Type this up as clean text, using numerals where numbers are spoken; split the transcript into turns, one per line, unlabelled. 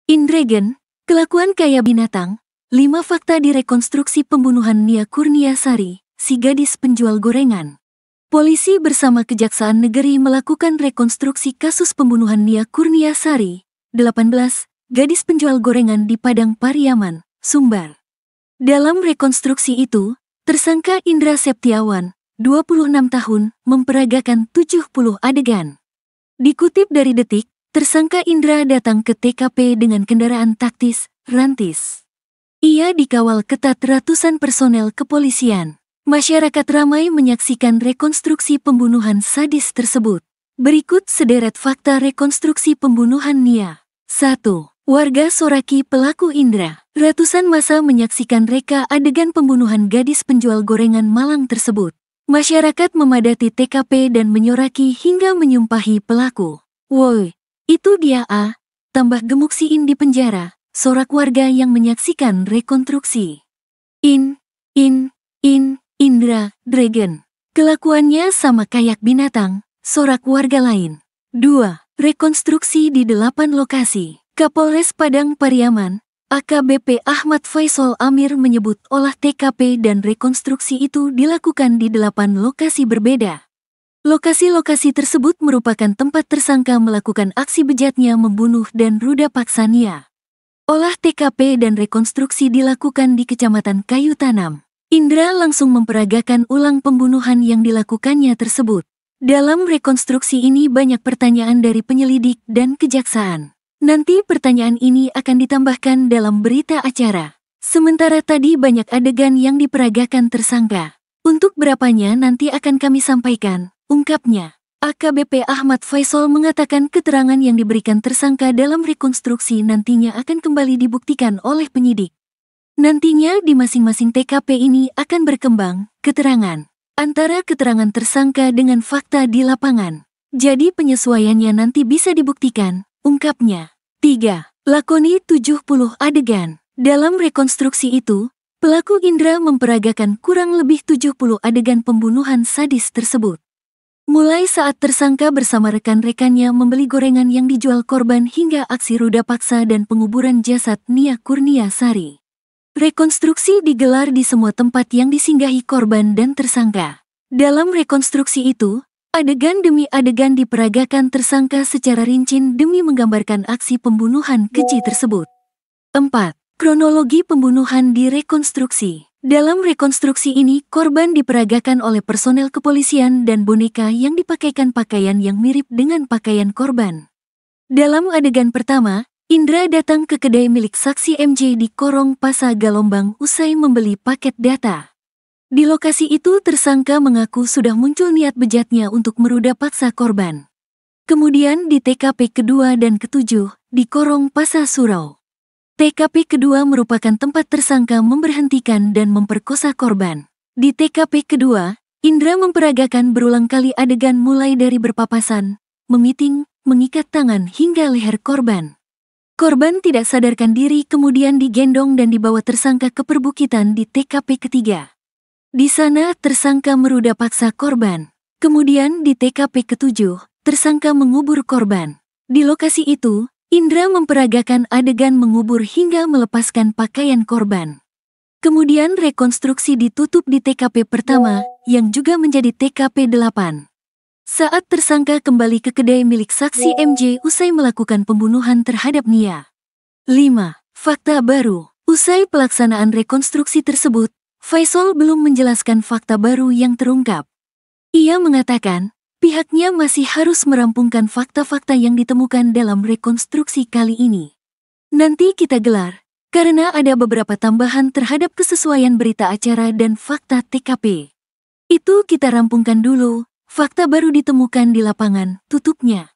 Indragen, kelakuan kayak binatang, 5 fakta direkonstruksi pembunuhan Nia Kurniasari, si gadis penjual gorengan. Polisi bersama Kejaksaan Negeri melakukan rekonstruksi kasus pembunuhan Nia Kurniasari, 18, gadis penjual gorengan di Padang Pariaman, Sumbar. Dalam rekonstruksi itu, tersangka Indra Septiawan, 26 tahun, memperagakan 70 adegan. Dikutip dari Detik, tersangka Indra datang ke TKP dengan kendaraan taktis, rantis. Ia dikawal ketat ratusan personel kepolisian. Masyarakat ramai menyaksikan rekonstruksi pembunuhan sadis tersebut. Berikut sederet fakta rekonstruksi pembunuhan Nia. 1. Warga soraki pelaku Indra. Ratusan massa menyaksikan reka adegan pembunuhan gadis penjual gorengan Malang tersebut. Masyarakat memadati TKP dan menyoraki hingga menyumpahi pelaku. "Woi, itu dia ah," tambah gemuk si In di penjara, sorak warga yang menyaksikan rekonstruksi. Indra, Dragon. Kelakuannya sama kayak binatang, sorak warga lain. 2. Rekonstruksi di 8 lokasi. Kapolres Padang Pariaman, AKBP Ahmad Faisal Amir menyebut olah TKP dan rekonstruksi itu dilakukan di 8 lokasi berbeda. Lokasi-lokasi tersebut merupakan tempat tersangka melakukan aksi bejatnya membunuh dan ruda paksa Nia. Olah TKP dan rekonstruksi dilakukan di Kecamatan Kayu Tanam. Indra langsung memperagakan ulang pembunuhan yang dilakukannya tersebut. Dalam rekonstruksi ini banyak pertanyaan dari penyelidik dan kejaksaan. Nanti pertanyaan ini akan ditambahkan dalam berita acara. Sementara tadi banyak adegan yang diperagakan tersangka. Untuk berapanya nanti akan kami sampaikan, ungkapnya. AKBP Ahmad Faisal mengatakan keterangan yang diberikan tersangka dalam rekonstruksi nantinya akan kembali dibuktikan oleh penyidik. Nantinya di masing-masing TKP ini akan berkembang keterangan antara keterangan tersangka dengan fakta di lapangan. Jadi penyesuaiannya nanti bisa dibuktikan, ungkapnya. 3. Lakoni 70 adegan. Dalam rekonstruksi itu, pelaku Indra memperagakan kurang lebih 70 adegan pembunuhan sadis tersebut. Mulai saat tersangka bersama rekan-rekannya membeli gorengan yang dijual korban hingga aksi ruda paksa dan penguburan jasad Nia Kurniasari. Rekonstruksi digelar di semua tempat yang disinggahi korban dan tersangka. Dalam rekonstruksi itu, adegan demi adegan diperagakan tersangka secara rinci demi menggambarkan aksi pembunuhan keji tersebut. 4. Kronologi pembunuhan direkonstruksi. Dalam rekonstruksi ini, korban diperagakan oleh personel kepolisian dan boneka yang dipakaikan pakaian yang mirip dengan pakaian korban. Dalam adegan pertama, Indra datang ke kedai milik saksi MJ di Korong Pasa Galombang usai membeli paket data. Di lokasi itu tersangka mengaku sudah muncul niat bejatnya untuk meruda paksa korban. Kemudian di TKP kedua dan ketujuh, di Korong Pasa Surau. TKP kedua merupakan tempat tersangka memberhentikan dan memperkosa korban. Di TKP kedua, Indra memperagakan berulang kali adegan mulai dari berpapasan, memiting, mengikat tangan hingga leher korban. Korban tidak sadarkan diri kemudian digendong dan dibawa tersangka ke perbukitan di TKP ketiga. Di sana tersangka meruda paksa korban. Kemudian di TKP ketujuh, tersangka mengubur korban. Di lokasi itu, Indra memperagakan adegan mengubur hingga melepaskan pakaian korban. Kemudian rekonstruksi ditutup di TKP pertama, yang juga menjadi TKP 8. Saat tersangka kembali ke kedai milik saksi MJ usai melakukan pembunuhan terhadap Nia. 5. Fakta baru. Usai pelaksanaan rekonstruksi tersebut, Faisal belum menjelaskan fakta baru yang terungkap. Ia mengatakan, pihaknya masih harus merampungkan fakta-fakta yang ditemukan dalam rekonstruksi kali ini. Nanti kita gelar, karena ada beberapa tambahan terhadap kesesuaian berita acara dan fakta TKP. Itu kita rampungkan dulu. Fakta baru ditemukan di lapangan, tutupnya.